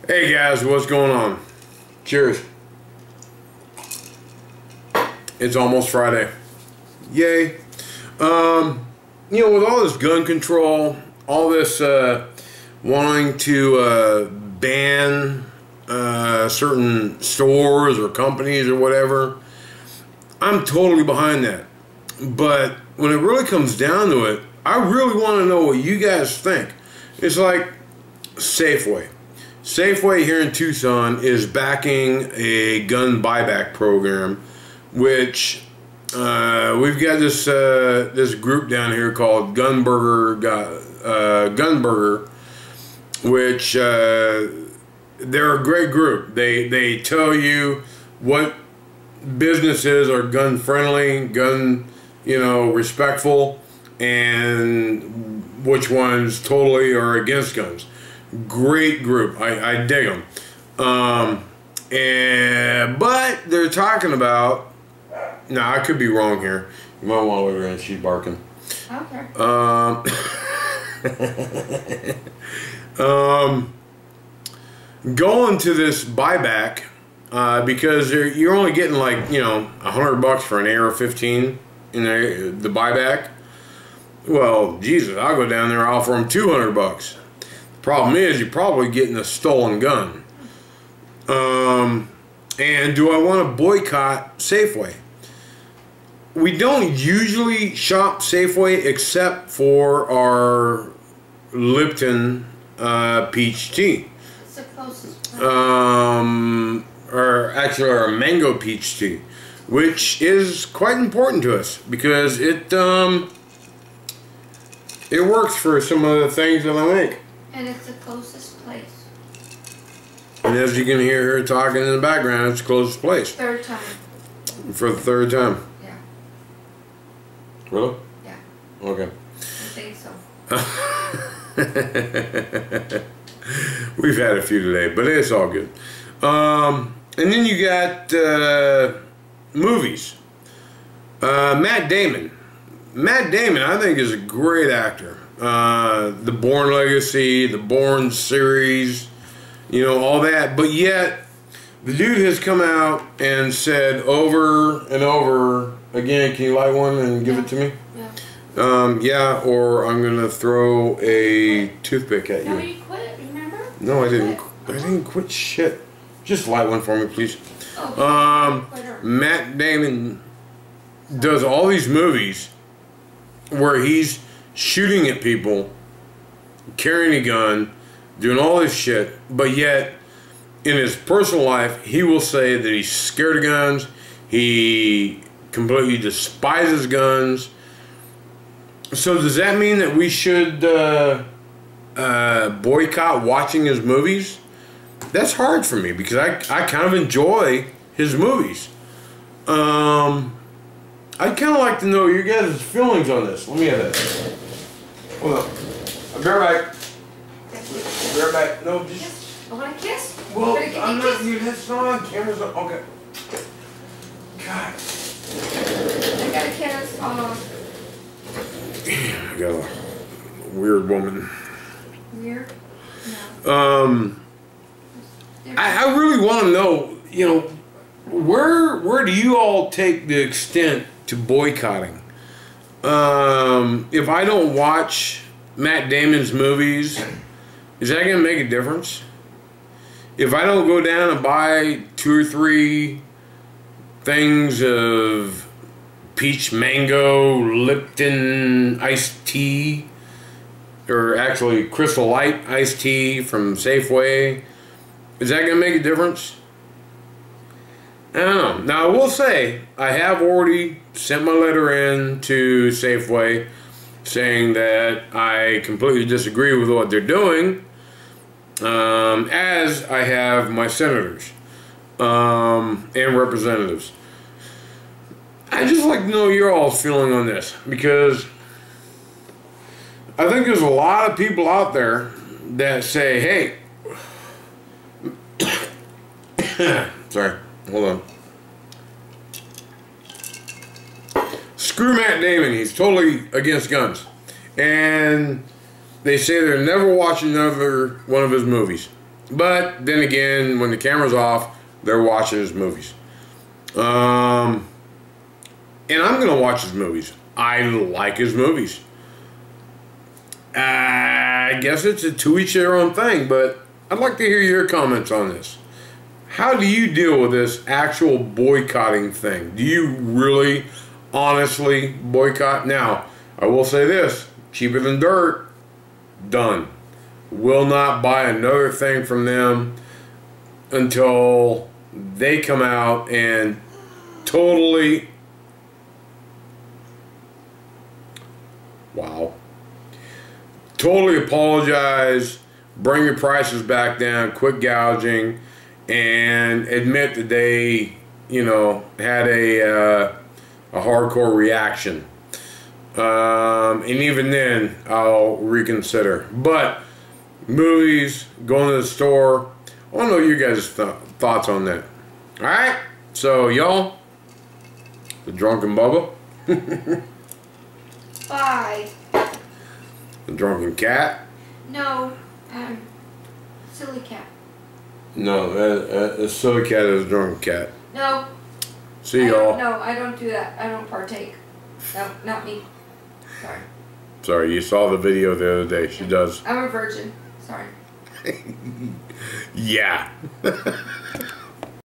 Hey guys, what's going on? Cheers. It's almost Friday. Yay. With all this gun control, all this wanting to ban certain stores or companies or whatever, I'm totally behind that. But when it really comes down to it, I really want to know what you guys think. It's like Safeway. Safeway here in Tucson is backing a gun buyback program, which we've got this group down here called Gunburger, which they're a great group. They tell you what businesses are gun friendly, gun respectful, and which ones totally are against guns. Great group. I dig them. But they're talking about, now I could be wrong here. You might want to look at her and she's barking. Okay. Going to this buyback because you're only getting like $100 for an AR-15 in the buyback. Well, Jesus, I'll go down there and offer them $200. Problem is, you're probably getting a stolen gun. And do I want to boycott Safeway? We don't usually shop Safeway except for our Lipton peach tea. It's the closest. Or actually our mango peach tea, which is quite important to us because it works for some of the things that I make. And it's the closest place. And as you can hear her talking in the background, it's the closest place. Third time. For the third time. Yeah. Really? Yeah. Okay. I think so. We've had a few today, but it's all good. And then you got movies. Matt Damon. Matt Damon, I think, is a great actor. The Bourne Legacy, the Bourne series, all that. But yet, the dude has come out and said over and over again, can you light one and give it to me? Yeah. Yeah, or I'm going to throw a toothpick at you. No, you quit, remember? No, I didn't. I didn't quit shit. Just light one for me, please. Oh, Matt Damon does all these movies where he's shooting at people, carrying a gun, doing all this shit, but yet in his personal life he will say that he's scared of guns, he completely despises guns. So does that mean that we should boycott watching his movies? That's hard for me because I kind of enjoy his movies. I'd kind of like to know your guys' feelings on this. Let me have that. Hold on. I'll be right back. I'll be right back. No, just... I want a kiss? Well, I'm not... You that's not on. Camera's on. Okay. God. I got a kiss. I got a weird woman. Weird? No. I really want to know, where do you all take the extent to boycotting? If I don't watch Matt Damon's movies, is that going to make a difference? If I don't go down and buy 2 or 3 things of peach mango Lipton iced tea, or actually Crystal Light iced tea from Safeway, is that going to make a difference? I don't know. Now, I will say, I have already sent my letter in to Safeway saying that I completely disagree with what they're doing, as I have my senators and representatives. I'd just like to know your all's feeling on this, because I think there's a lot of people out there that say, hey, sorry, hold on. Screw Matt Damon, he's totally against guns. And they say they're never watching another one of his movies. But then again, when the camera's off, they're watching his movies. And I'm going to watch his movies. I like his movies. I guess it's a to each their own thing, but I'd like to hear your comments on this. How do you deal with this actual boycotting thing? Do you really, honestly boycott? Now, I will say this, cheaper than dirt, done. Will not buy another thing from them until they come out and totally, totally apologize, bring your prices back down, quit gouging, and admit that they, you know, had a hardcore reaction. And even then, I'll reconsider. But movies, going to the store, I want to know your guys' thoughts on that. All right, so y'all, the Drunken Bubba, Bye. the Drunken Cat. No, silly cat. No, a silly cat is a drunken cat. No. See y'all. No, I don't do that. I don't partake. No, not me. Sorry. Sorry, you saw the video the other day. She does. I'm a virgin. Sorry. Yeah.